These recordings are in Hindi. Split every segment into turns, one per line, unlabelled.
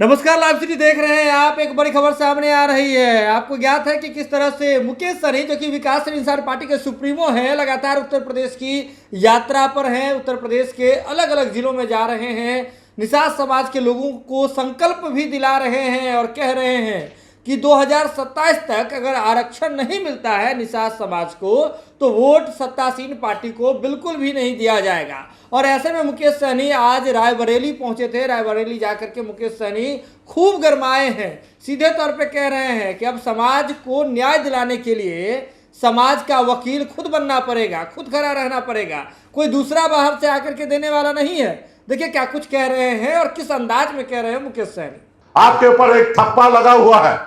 नमस्कार, लाइव सिटी देख रहे हैं आप। एक बड़ी खबर सामने आ रही है। आपको ज्ञात है कि किस तरह से मुकेश सहनी, जो कि विकासशील इंसान पार्टी के सुप्रीमो हैं, लगातार उत्तर प्रदेश की यात्रा पर हैं। उत्तर प्रदेश के अलग अलग जिलों में जा रहे हैं, निषाद समाज के लोगों को संकल्प भी दिला रहे हैं और कह रहे हैं कि 2027 तक अगर आरक्षण नहीं मिलता है निषाद समाज को तो वोट सत्तासीन पार्टी को बिल्कुल भी नहीं दिया जाएगा। और ऐसे में मुकेश सहनी आज रायबरेली पहुंचे थे। रायबरेली जाकर के मुकेश सहनी खूब गरमाए हैं। सीधे तौर पे कह रहे हैं कि अब समाज को न्याय दिलाने के लिए समाज का वकील खुद बनना पड़ेगा, खुद खड़ा रहना पड़ेगा, कोई दूसरा बाहर से आकर के देने वाला नहीं है। देखिए क्या कुछ कह रहे हैं और किस अंदाज में कह रहे हैं मुकेश सहनी।
आपके ऊपर एक ठप्पा लगा हुआ है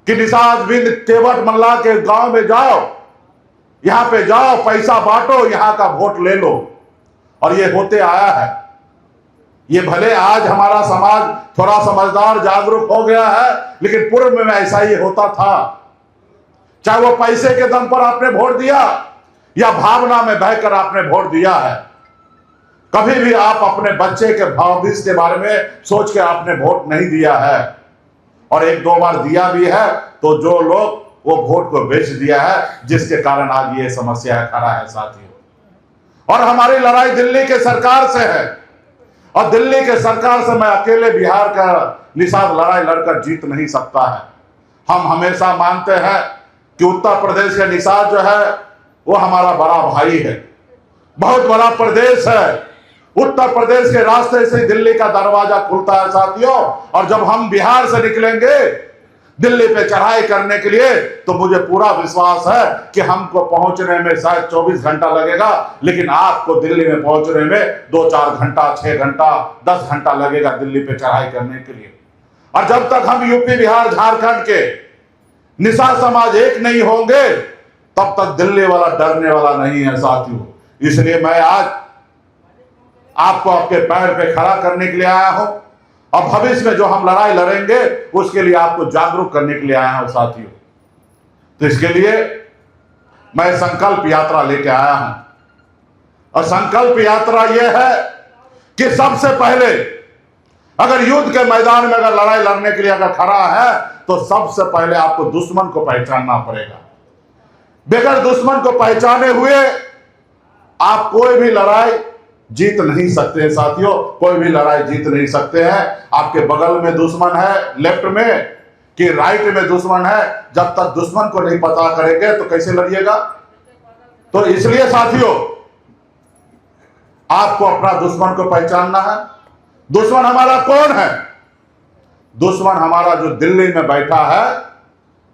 कि निषाद बिंद केवट मल्ला के गांव में जाओ, यहां पे जाओ, पैसा बांटो, यहां का वोट ले लो। और ये होते आया है। ये भले आज हमारा समाज थोड़ा समझदार जागरूक हो गया है, लेकिन पूर्व में ऐसा ही होता था। चाहे वो पैसे के दम पर आपने वोट दिया या भावना में बहकर आपने वोट दिया है, कभी भी आप अपने बच्चे के भविष्य के बारे में सोच के आपने वोट नहीं दिया है। और एक दो बार दिया भी है तो जो लोग वो वोट को बेच दिया है, जिसके कारण आज ये समस्या खड़ा है साथियों। और हमारी लड़ाई दिल्ली के सरकार से है, और दिल्ली के सरकार से मैं अकेले बिहार का निषाद लड़ाई लड़कर जीत नहीं सकता है। हम हमेशा मानते हैं कि उत्तर प्रदेश के निषाद जो है वो हमारा बड़ा भाई है, बहुत बड़ा प्रदेश है। उत्तर प्रदेश के रास्ते से दिल्ली का दरवाजा खुलता है साथियों। और जब हम बिहार से निकलेंगे दिल्ली पे चढ़ाई करने के लिए, तो मुझे पूरा विश्वास है कि हमको पहुंचने में शायद 24 घंटा लगेगा, लेकिन आपको दिल्ली में पहुंचने में 2-4 घंटा, 6 घंटा, 10 घंटा लगेगा दिल्ली पे चढ़ाई करने के लिए। और जब तक हम यूपी, बिहार, झारखंड के निषाद समाज एक नहीं होंगे, तब तक दिल्ली वाला डरने वाला नहीं है साथियों। इसलिए मैं आज आपको आपके पैर पे खड़ा करने के लिए आया हूं, और भविष्य में जो हम लड़ाई लड़ेंगे उसके लिए आपको जागरूक करने के लिए आया हूं साथियों। तो इसके लिए मैं संकल्प यात्रा लेके आया हूं, और संकल्प यात्रा यह है कि सबसे पहले अगर युद्ध के मैदान में अगर लड़ाई लड़ने के लिए अगर खड़ा है, तो सबसे पहले आपको दुश्मन को पहचानना पड़ेगा। बगैर दुश्मन को पहचाने हुए आप कोई भी लड़ाई जीत नहीं सकते हैं साथियों। कोई भी लड़ाई जीत नहीं सकते हैं। आपके बगल में दुश्मन है, लेफ्ट में कि राइट में दुश्मन है, जब तक दुश्मन को नहीं पता करेंगे तो कैसे लड़िएगा। तो इसलिए साथियों आपको अपना दुश्मन को पहचानना है। दुश्मन हमारा कौन है? दुश्मन हमारा जो दिल्ली में बैठा है,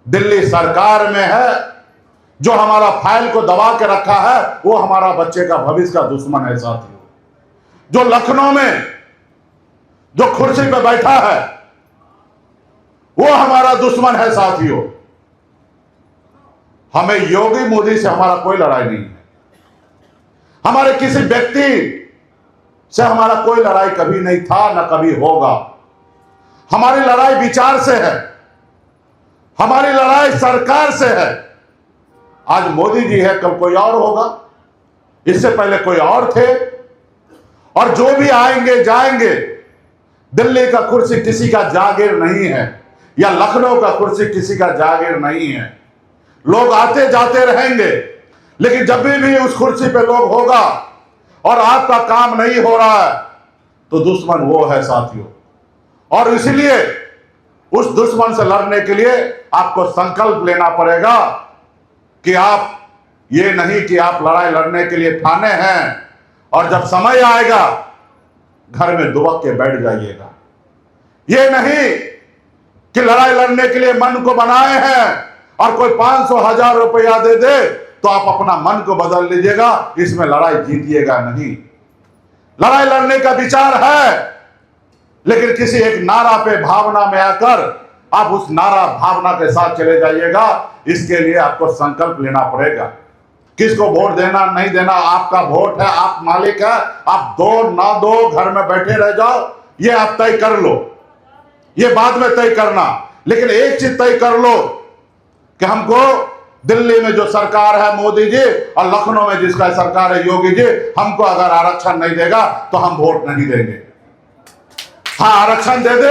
दिल्ली सरकार में है, जो हमारा फाइल को दबा के रखा है, वो हमारा बच्चे का भविष्य का दुश्मन है साथियों। जो लखनऊ में जो कुर्सी पे बैठा है, वो हमारा दुश्मन है साथियों। हमें योगी मोदी से हमारा कोई लड़ाई नहीं है। हमारे किसी व्यक्ति से हमारा कोई लड़ाई कभी नहीं था, ना कभी होगा। हमारी लड़ाई विचार से है, हमारी लड़ाई सरकार से है। आज मोदी जी है, कल कोई और होगा, इससे पहले कोई और थे, और जो भी आएंगे जाएंगे। दिल्ली का कुर्सी किसी का जागीर नहीं है, या लखनऊ का कुर्सी किसी का जागीर नहीं है। लोग आते जाते रहेंगे, लेकिन जब भी उस कुर्सी पे लोग होगा और आपका काम नहीं हो रहा है, तो दुश्मन वो है साथियों। और इसलिए उस दुश्मन से लड़ने के लिए आपको संकल्प लेना पड़ेगा कि आप ये नहीं कि आप लड़ाई लड़ने के लिए ठाने हैं और जब समय आएगा घर में दुबक के बैठ जाइएगा। ये नहीं कि लड़ाई लड़ने के लिए मन को बनाए हैं और कोई 500-1000 रुपया दे दे तो आप अपना मन को बदल लीजिएगा, इसमें लड़ाई जीतिएगा नहीं। लड़ाई लड़ने का विचार है, लेकिन किसी एक नारा पे भावना में आकर आप उस नारा भावना के साथ चले जाइएगा। इसके लिए आपको संकल्प लेना पड़ेगा। किसको वोट देना नहीं देना आपका वोट है, आप मालिक है। आप दो ना दो, घर में बैठे रह जाओ, ये आप तय कर लो, ये बाद में तय करना। लेकिन एक चीज तय कर लो कि हमको दिल्ली में जो सरकार है मोदी जी, और लखनऊ में जिसका सरकार है योगी जी, हमको अगर आरक्षण नहीं देगा तो हम वोट नहीं देंगे। हाँ, आरक्षण दे दे,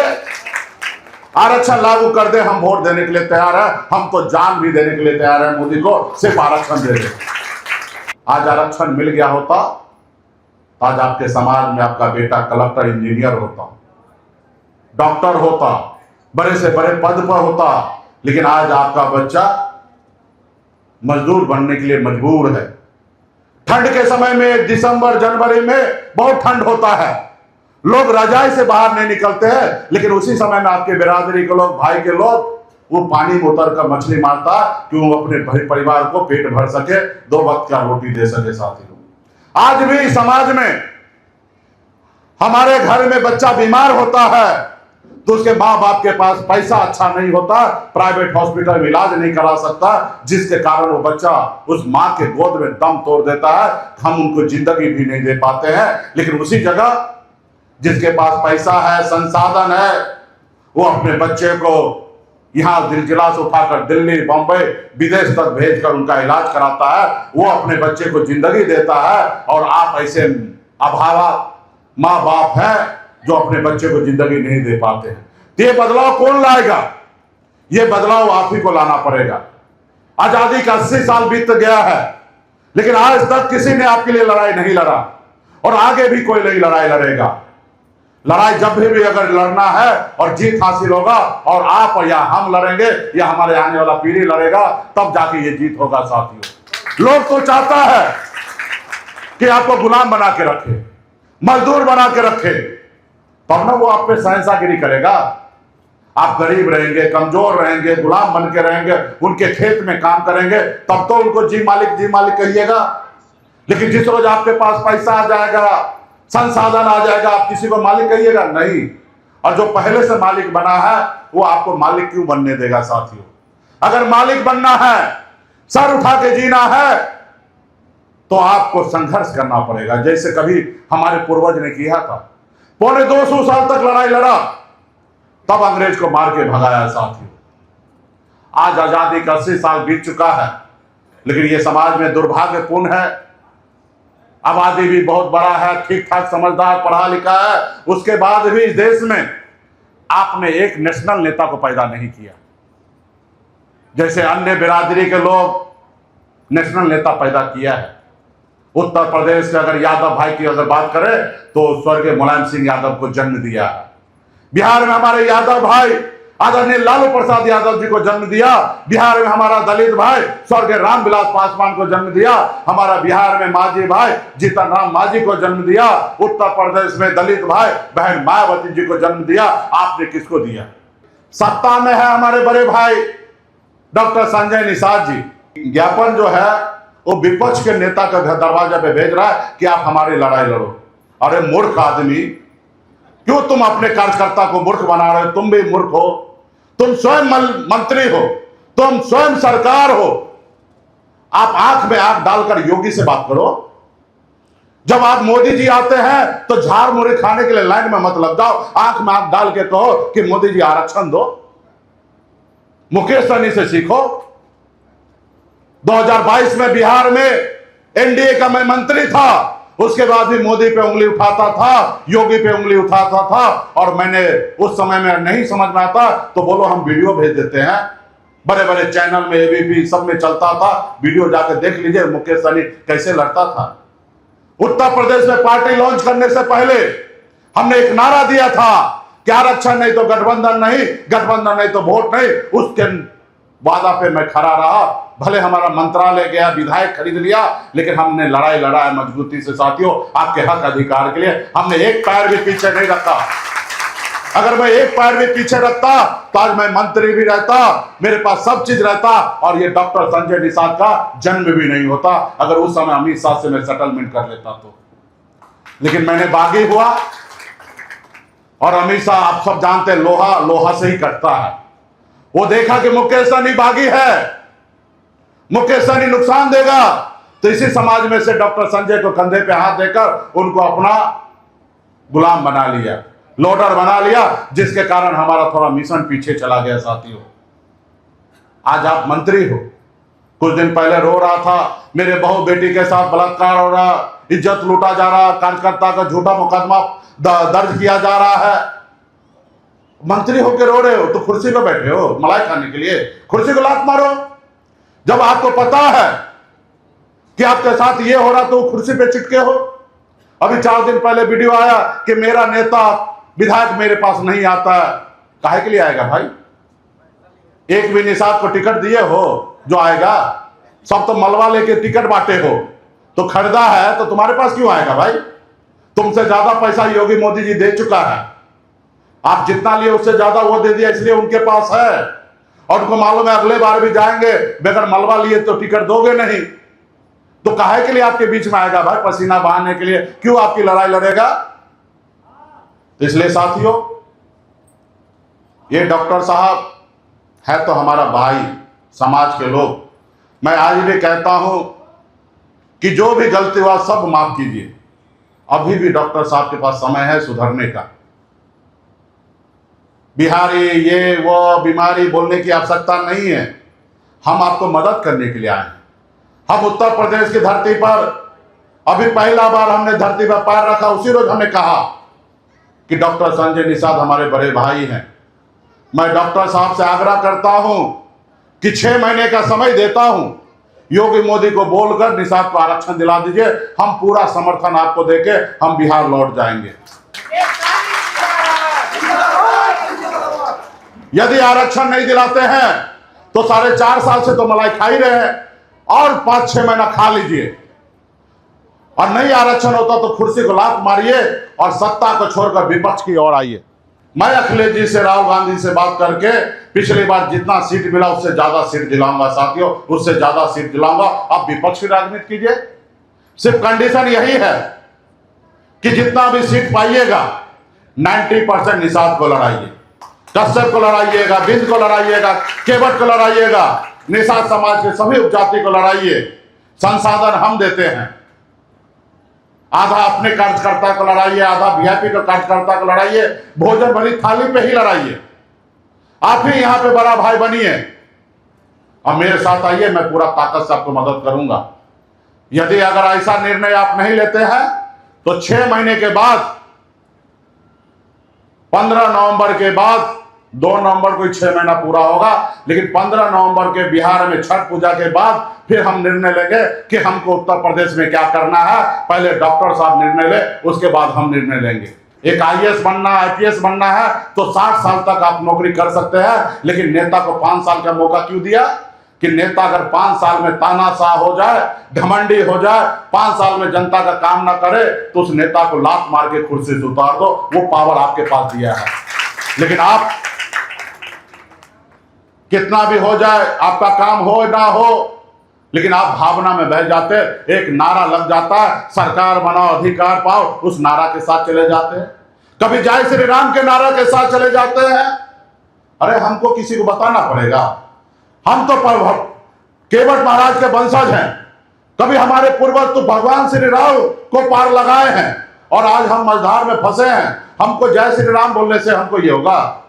आरक्षण लागू कर दे, हम वोट देने के लिए तैयार है, हम तो जान भी देने के लिए तैयार है मोदी को, सिर्फ आरक्षण दे दे। आज आरक्षण मिल गया होता, आज आपके समाज में आपका बेटा कलेक्टर इंजीनियर होता, डॉक्टर होता, बड़े से बड़े पद पर होता, लेकिन आज आपका बच्चा मजदूर बनने के लिए मजबूर है। ठंड के समय में दिसंबर जनवरी में बहुत ठंड होता है, लोग रजाई से बाहर नहीं निकलते हैं, लेकिन उसी समय में आपके बिरादरी के लोग, भाई के लोग, वो पानी में उतर कर मछली मारता कि वो अपने परिवार को पेट भर सके, 2 वक्त का रोटी दे सके। साथियों, आज भी समाज में हमारे घर में बच्चा बीमार होता है तो उसके माँ बाप के पास पैसा अच्छा नहीं होता, प्राइवेट हॉस्पिटल में इलाज नहीं करा सकता, जिसके कारण वो बच्चा उस माँ के गोद में दम तोड़ देता है, हम उनको जिंदगी भी नहीं दे पाते हैं। लेकिन उसी जगह जिसके पास पैसा है, संसाधन है, वो अपने बच्चे को यहां दिलजिला से उठाकर दिल्ली, बंबई, विदेश तक भेजकर उनका इलाज कराता है, वो अपने बच्चे को जिंदगी देता है, और आप ऐसे अभावा माँ बाप हैं जो अपने बच्चे को जिंदगी नहीं दे पाते हैं। तो ये बदलाव कौन लाएगा? ये बदलाव आप ही को लाना पड़ेगा। आजादी का 80 साल बीत गया है, लेकिन आज तक किसी ने आपके लिए लड़ाई नहीं लड़ा, और आगे भी कोई नहीं लड़ाई लड़ेगा। लड़ाई जब भी अगर लड़ना है और जीत हासिल होगा, और आप या हम लड़ेंगे या हमारे आने वाला पीढ़ी लड़ेगा, तब जाके ये जीत होगा। साथियों, लोग तो चाहता है कि आपको गुलाम बना के रखे, मजदूर बना के रखे, तब ना वो आप पे शहंशाहगिरी करेगा। आप गरीब रहेंगे, कमजोर रहेंगे, गुलाम बन के रहेंगे, उनके खेत में काम करेंगे, तब तो उनको जी मालिक कहिएगा। लेकिन जिस रोज आपके पास पैसा आ जाएगा, संसाधन आ जाएगा, आप किसी को मालिक कहिएगा नहीं। और जो पहले से मालिक बना है वो आपको मालिक क्यों बनने देगा? साथियों, अगर मालिक बनना है, सर उठा के जीना है, तो आपको संघर्ष करना पड़ेगा, जैसे कभी हमारे पूर्वज ने किया था। 250 साल तक लड़ाई लड़ा, तब अंग्रेज को मार के भगाया। साथियों, आज आजादी का 80 साल बीत चुका है, लेकिन यह समाज में दुर्भाग्यपूर्ण है। आबादी भी बहुत बड़ा है, ठीक ठाक समझदार, पढ़ा लिखा है, उसके बाद भी इस देश में आपने एक नेशनल नेता को पैदा नहीं किया। जैसे अन्य बिरादरी के लोग नेशनल नेता पैदा किया है। उत्तर प्रदेश के अगर यादव भाई की अगर बात करें तो स्वर्गीय मुलायम सिंह यादव को जन्म दिया है। बिहार में हमारे यादव भाई आदरणीय लालू प्रसाद यादव जी को जन्म दिया। बिहार में हमारा दलित भाई स्वर्गीय रामविलास पासवान को जन्म दिया। हमारा बिहार में मांझी भाई जीतन राम मांझी को जन्म दिया। उत्तर प्रदेश में दलित भाई बहन मायावती जी को जन्म दिया। आपने किसको दिया? सत्ता में है हमारे बड़े भाई डॉक्टर संजय निषाद जी। ज्ञापन जो है वो विपक्ष के नेता का घर दरवाजा पे भेज रहा है कि आप हमारी लड़ाई लड़ो। अरे मूर्ख आदमी, क्यों तुम अपने कार्यकर्ता को मूर्ख बना रहे हो? तुम भी मूर्ख हो, तुम स्वयं मंत्री हो, तुम स्वयं सरकार हो। आप आंख में आंख डालकर योगी से बात करो। जब आप मोदी जी आते हैं तो झाड़ मुड़ी खाने के लिए लाइन में मत लग जाओ, आंख में आंख डाल के कहो कि मोदी जी आरक्षण दो। मुकेश सहनी से सीखो। 2022 में बिहार में एनडीए का मैं मंत्री था, उसके बाद भी मोदी पे उंगली उठाता था, योगी पे उंगली उठाता था, और मैंने उस समय में नहीं समझ में आता तो बोलो हम वीडियो भेज देते हैं। बड़े बड़े चैनल में एबीपी सब में चलता था, वीडियो जाकर देख लीजिए मुकेश सहनी कैसे लड़ता था। उत्तर प्रदेश में पार्टी लॉन्च करने से पहले हमने एक नारा दिया था कि आरक्षण नहीं तो गठबंधन नहीं, गठबंधन नहीं तो वोट नहीं। उसके वादा पे मैं खड़ा रहा। भले हमारा मंत्रालय गया, विधायक खरीद लिया, लेकिन हमने लड़ाई लड़ा है मजबूती से। साथियों, आपके हक अधिकार के लिए हमने एक पैर भी पीछे नहीं रखा। अगर मैं एक पैर भी पीछे रखता तो आज मैं मंत्री भी रहता, मेरे पास सब चीज रहता, और ये डॉक्टर संजय निषाद का जन्म भी नहीं होता अगर उस समय अमित शाह से मैं सेटलमेंट कर लेता तो। लेकिन मैंने बागी हुआ, और अमित शाह आप सब जानते हैं लोहा लोहा से ही कटता है। वो देखा कि मुकेश सहनी बागी है, मुकेश सहनी नुकसान देगा, तो इसी समाज में से डॉक्टर संजय को कंधे पे हाथ देकर उनको अपना गुलाम बना लिया, लोडर बना लिया, जिसके कारण हमारा थोड़ा मिशन पीछे चला गया। साथियों, आज आप मंत्री हो, कुछ दिन पहले रो रहा था मेरे बहू बेटी के साथ बलात्कार हो रहा, इज्जत लूटा जा रहा, कार्यकर्ता का झूठा मुकदमा दर्ज किया जा रहा है। मंत्री होकर रो रहे हो तो कुर्सी पे बैठे हो मलाई खाने के लिए, कुर्सी को लात मारो। जब आपको पता है कि आपके साथ ये हो रहा तो कुर्सी पे चिटके हो। अभी 4 दिन पहले वीडियो आया कि मेरा नेता विधायक मेरे पास नहीं आता है। काहे के लिए आएगा भाई? एक भी निषाद को टिकट दिए हो जो आएगा? सब तो मलबा लेके टिकट बांटे हो, तो खरीदा है तो तुम्हारे पास क्यों आएगा भाई? तुमसे ज्यादा पैसा योगी मोदी जी दे चुका है। आप जितना लिए उससे ज्यादा वो दे दिया, इसलिए उनके पास है। और उनको मालूम है अगले बार भी जाएंगे, बगैर मलबा लिए तो टिकट दोगे नहीं। तो काहे के लिए आपके बीच में आएगा भाई? पसीना बहाने के लिए क्यों आपकी लड़ाई लड़ेगा? तो इसलिए साथियों, ये डॉक्टर साहब है तो हमारा भाई, समाज के लोग। मैं आज भी कहता हूं कि जो भी गलती हुआ सब माफ कीजिए। अभी भी डॉक्टर साहब के पास समय है सुधरने का। बिहारी ये वो बीमारी बोलने की आवश्यकता नहीं है। हम आपको मदद करने के लिए आए हैं। हम उत्तर प्रदेश की धरती पर अभी पहला बार हमने धरती पर पैर रखा, उसी रोज हमने कहा कि डॉक्टर संजय निषाद हमारे बड़े भाई हैं। मैं डॉक्टर साहब से आग्रह करता हूं कि 6 महीने का समय देता हूं, योगी मोदी को बोलकर निषाद को आरक्षण दिला दीजिए। हम पूरा समर्थन आपको देके हम बिहार लौट जाएंगे। यदि आरक्षण नहीं दिलाते हैं तो 4.5 साल से तो मलाई खा ही रहे हैं, और 5-6 महीना खा लीजिए। और नहीं आरक्षण होता तो कुर्सी को लात मारिए और सत्ता को छोड़कर विपक्ष की ओर आइए। मैं अखिलेश जी से, राहुल गांधी से बात करके पिछली बार जितना सीट मिला उससे ज्यादा सीट दिलाऊंगा साथियों, उससे ज्यादा सीट दिलाऊंगा। आप विपक्ष की राजनीति कीजिए। सिर्फ कंडीशन यही है कि जितना भी सीट पाइएगा 90% निषाद को लड़ाइए, कश्यप को लड़ाइएगा, बिंद को लड़ाइएगा, केवट को लड़ाइएगा, निषाद समाज के सभी उपजाति को लड़ाइए। संसाधन हम देते हैं। आधा अपने कार्यकर्ता को लड़ाइए, आधा वीआईपी के कार्यकर्ता को लड़ाइए। भोजन भरी थाली पे ही लड़ाइए। आप ही यहां पे बड़ा भाई बनिए और मेरे साथ आइए। मैं पूरा ताकत से आपको मदद करूंगा। यदि अगर ऐसा निर्णय आप नहीं लेते हैं तो 6 महीने के बाद, 15 नवंबर के बाद, 2 नवंबर को 6 महीना पूरा होगा, लेकिन 15 नवंबर के बिहार में छठ पूजा के बाद फिर हम निर्णय लेंगे कि हमको उत्तर प्रदेश में क्या करना है। पहले डॉक्टर साहब निर्णय ले, उसके बाद हम निर्णय लेंगे। एक आईएएस बनना, आईपीएस बनना है तो 60 साल तक आप नौकरी कर सकते हैं, लेकिन नेता को 5 साल का मौका क्यों दिया? कि नेता अगर 5 साल में तानाशाह हो जाए, घमंडी हो जाए, 5 साल में जनता का काम ना करे तो उस नेता को लात मार के कुर्सी से उतार दो। वो पावर आपके पास दिया है। लेकिन आप कितना भी हो जाए, आपका काम हो ना हो, लेकिन आप भावना में बह जाते। एक नारा लग जाता है, सरकार बनाओ अधिकार पाओ, उस नारा के साथ चले जाते हैं। कभी जय श्री राम के नारा के साथ चले जाते हैं। अरे हमको किसी को बताना पड़ेगा? हम तो केवट महाराज के वंशज हैं। कभी हमारे पूर्वज तो भगवान श्री राम को पार लगाए हैं और आज हम मझधार में फंसे हैं। हमको जय श्री राम बोलने से हमको ये होगा?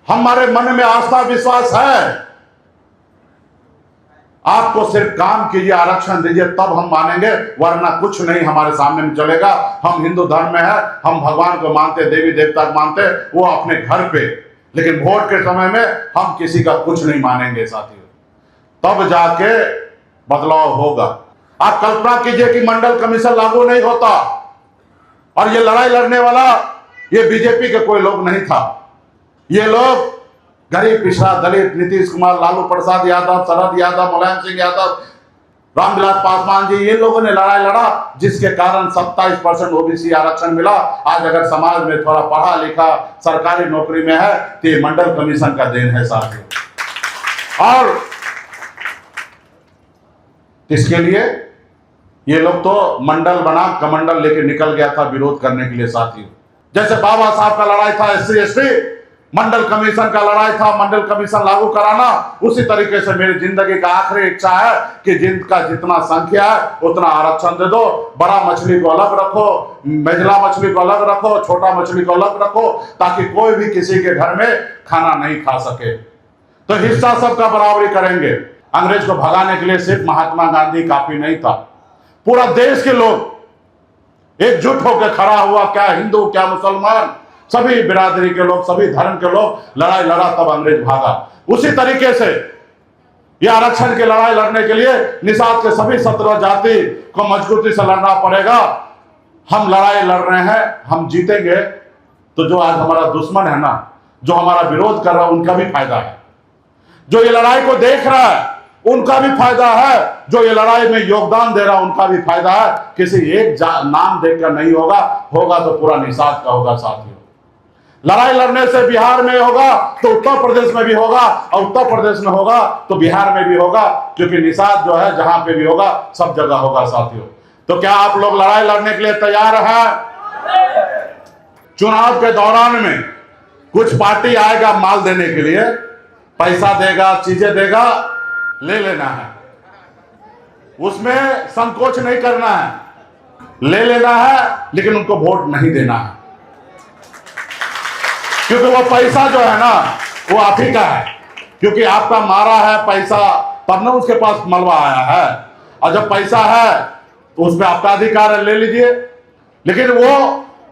हमारे मन में आस्था विश्वास है। आपको सिर्फ काम कीजिए, आरक्षण दीजिए, तब हम मानेंगे, वरना कुछ नहीं हमारे सामने में चलेगा। हम हिंदू धर्म में है, हम भगवान को मानते, देवी देवता को मानते, वो अपने घर पे, लेकिन वोट के समय में हम किसी का कुछ नहीं मानेंगे साथियों। तब जाके बदलाव होगा। आप कल्पना कीजिए कि मंडल कमीशन लागू नहीं होता और ये लड़ाई लड़ने वाला ये बीजेपी के कोई लोग नहीं था। ये लोग गरीब, पिछड़ा, दलित, नीतीश कुमार, लालू प्रसाद यादव, शरद यादव, मुलायम सिंह यादव, रामविलास पासवान जी, ये लोगों ने लड़ाई लड़ा, जिसके कारण 27% ओबीसी आरक्षण मिला। आज अगर समाज में थोड़ा पढ़ा लिखा सरकारी नौकरी में है तो ये मंडल कमीशन का देन है साथियों। और इसके लिए ये लोग तो मंडल बना, कमंडल लेके निकल गया था विरोध करने के लिए साथियों। जैसे बाबा साहब का लड़ाई था SC ST, मंडल कमीशन का लड़ाई था मंडल कमीशन लागू कराना, उसी तरीके से मेरी जिंदगी का आखिरी इच्छा है कि जिनका जितना संख्या है उतना आरक्षण दे दो। बड़ा मछली को अलग रखो, मेजला मछली को अलग रखो, छोटा मछली को अलग रखो, ताकि कोई भी किसी के घर में खाना नहीं खा सके। तो हिस्सा सबका बराबरी करेंगे। अंग्रेज को भगाने के लिए सिर्फ महात्मा गांधी काफी नहीं था, पूरा देश के लोग एकजुट होकर खड़ा हुआ। क्या हिंदू, क्या मुसलमान, सभी बिरादरी के लोग, सभी धर्म के लोग लड़ाई लड़ा, तब अंग्रेज भागा। उसी तरीके से ये आरक्षण की लड़ाई लड़ने के लिए निषाद के सभी 17 जाति को मजबूती से लड़ना पड़ेगा। हम लड़ाई लड़ रहे हैं, हम जीतेंगे तो जो आज हमारा दुश्मन है ना, जो हमारा विरोध कर रहा है, उनका भी फायदा है। जो ये लड़ाई को देख रहा है उनका भी फायदा है, जो ये लड़ाई में योगदान दे रहा है उनका भी फायदा है। किसी एक नाम देखकर नहीं होगा, होगा तो पूरा निषाद का होगा साथियों। लड़ाई लड़ने से बिहार में होगा तो उत्तर प्रदेश में भी होगा, और उत्तर प्रदेश में होगा तो बिहार में भी होगा, क्योंकि निषाद जो है जहां पे भी होगा सब जगह होगा साथियों। तो क्या आप लोग लड़ाई लड़ने के लिए तैयार हैं? चुनाव के दौरान में कुछ पार्टी आएगा माल देने के लिए, पैसा देगा, चीजें देगा, ले लेना है, उसमें संकोच नहीं करना है, ले लेना है, लेकिन उनको वोट नहीं देना है, क्योंकि वो पैसा जो है ना वो आप ही का है, क्योंकि आपका मारा है पैसा, तब ना उसके पास मलबा आया है। और जब पैसा है तो उसमें आपका अधिकार है, ले लीजिए, लेकिन वो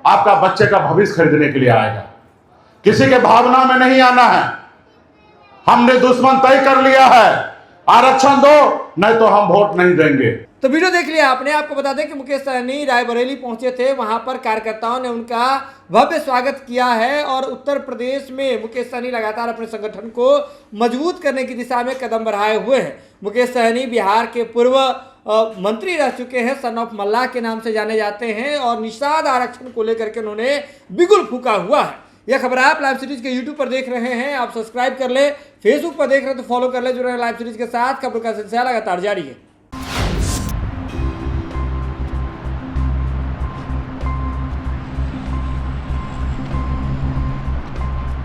आपका बच्चे का भविष्य खरीदने के लिए आएगा, किसी के भावना में नहीं आना है। हमने दुश्मन तय कर लिया है, आरक्षण दो नहीं तो हम वोट नहीं देंगे।
तो वीडियो देख लिया आपने। आपको बता दें कि मुकेश सहनी रायबरेली पहुंचे थे, वहां पर कार्यकर्ताओं ने उनका भव्य स्वागत किया है और उत्तर प्रदेश में मुकेश सहनी लगातार अपने संगठन को मजबूत करने की दिशा में कदम बढ़ाए हुए हैं। मुकेश सहनी बिहार के पूर्व मंत्री रह चुके हैं, सन ऑफ मल्लाह के नाम से जाने जाते हैं, और निषाद आरक्षण को लेकर के उन्होंने बिगुल फूका हुआ है। यह खबर आप लाइव सीरीज के यूट्यूब पर देख रहे हैं, आप सब्सक्राइब कर ले, फेसबुक पर देख रहे हैं तो फॉलो कर ले, जुड़े लाइव सीरीज के साथ। खबर का सिलसिला लगातार जारी है।